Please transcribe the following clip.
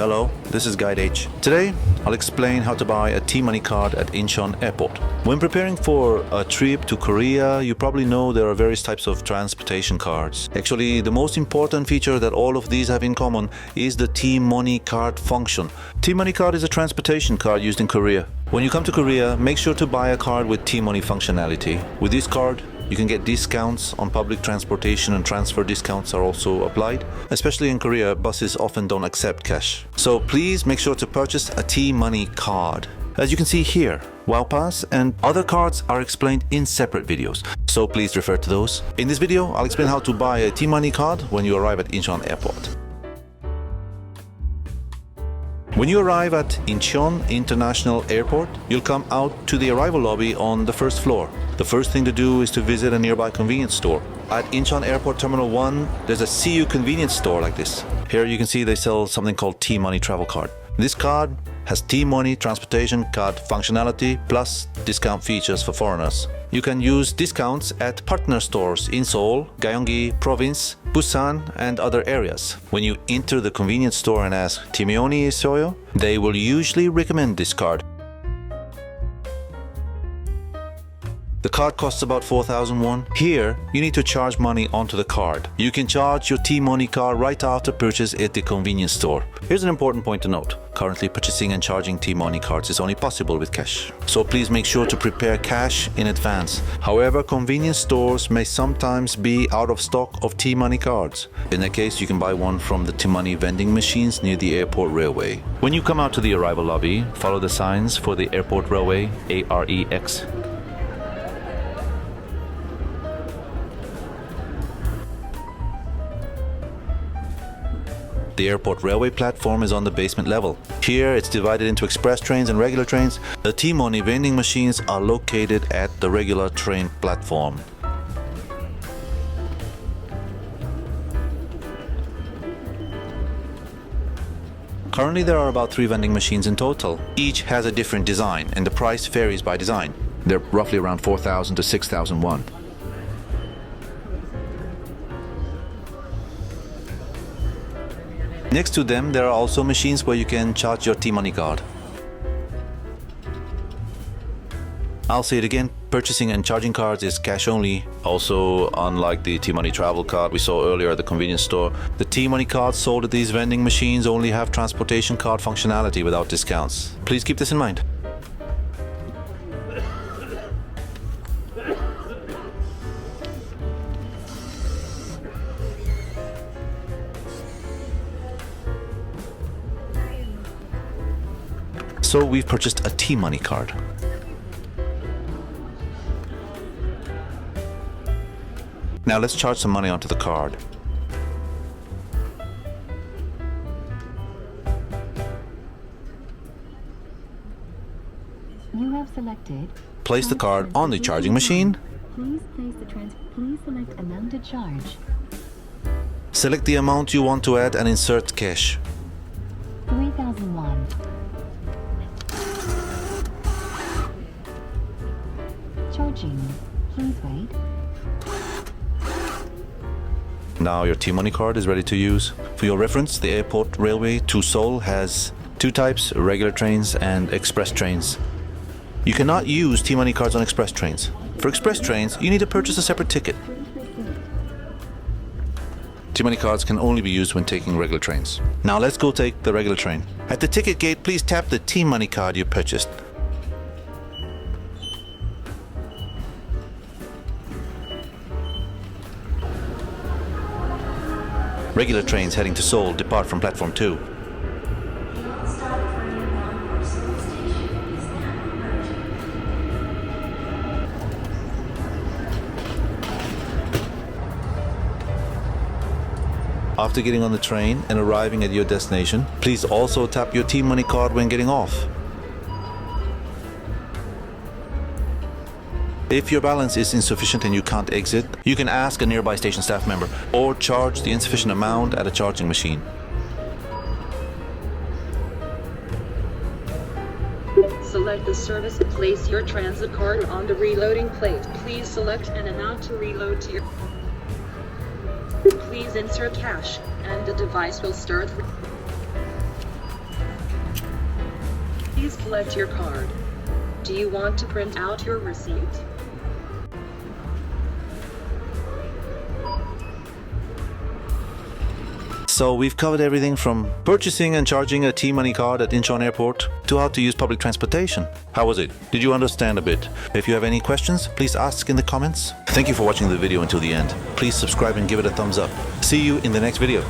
Hello, this is GuideH. Today, I'll explain how to buy a T-Money card at Incheon Airport. When preparing for a trip to Korea, you probably know there are various types of transportation cards. Actually, the most important feature that all of these have in common is the T-Money card function. T-Money card is a transportation card used in Korea. When you come to Korea, make sure to buy a card with T-Money functionality. With this card, you can get discounts on public transportation, and transfer discounts are also applied. Especially in Korea, buses often don't accept cash. So please make sure to purchase a T-Money card. As you can see here, Wow Pass and other cards are explained in separate videos, so please refer to those. In this video, I'll explain how to buy a T-Money card when you arrive at Incheon Airport. When you arrive at Incheon International Airport, you'll come out to the arrival lobby on the first floor. The first thing to do is to visit a nearby convenience store. At Incheon Airport Terminal 1, there's a CU convenience store like this. Here you can see they sell something called T-Money travel card. This card has T-Money transportation card functionality plus discount features for foreigners. You can use discounts at partner stores in Seoul, Gyeonggi Province, Busan and other areas. When you enter the convenience store and ask "Timyeoni 있어요?", they will usually recommend this card. The card costs about 4,000 won. Here, you need to charge money onto the card. You can charge your T-Money card right after purchase at the convenience store. Here's an important point to note. Currently, purchasing and charging T-Money cards is only possible with cash. So please make sure to prepare cash in advance. However, convenience stores may sometimes be out of stock of T-Money cards. In that case, you can buy one from the T-Money vending machines near the airport railway. When you come out to the arrival lobby, follow the signs for the airport railway, AREX. The airport railway platform is on the basement level. Here it's divided into express trains and regular trains. The T-Money vending machines are located at the regular train platform. Currently there are about 3 vending machines in total. Each has a different design and the price varies by design. They're roughly around 4,000 to 6,000 won. Next to them, there are also machines where you can charge your T-Money card. I'll say it again, purchasing and charging cards is cash only. Also, unlike the T-Money travel card we saw earlier at the convenience store, the T-Money cards sold at these vending machines only have transportation card functionality without discounts. Please keep this in mind. So we've purchased a T-Money card. Now let's charge some money onto the card. You have selected. Place the card on the charging machine. Please select amount to charge. Select the amount you want to add and insert cash. 3,001. Charging. Please wait. Now your T-Money card is ready to use. For your reference, the airport railway to Seoul has 2 types, regular trains and express trains. You cannot use T-Money cards on express trains. For express trains, you need to purchase a separate ticket. T-Money cards can only be used when taking regular trains. Now let's go take the regular train. At the ticket gate, please tap the T-Money card you purchased. Regular trains heading to Seoul depart from platform 2. After getting on the train and arriving at your destination, please also tap your T-Money card when getting off. If your balance is insufficient and you can't exit, you can ask a nearby station staff member or charge the insufficient amount at a charging machine. Select the service and place your transit card on the reloading plate. Please select an amount to reload to your... Please insert cash, and the device will start. please collect your card. Do you want to print out your receipt? So we've covered everything from purchasing and charging a T-Money card at Incheon Airport to how to use public transportation. How was it? Did you understand a bit? If you have any questions, please ask in the comments. Thank you for watching the video until the end. Please subscribe and give it a thumbs up. See you in the next video.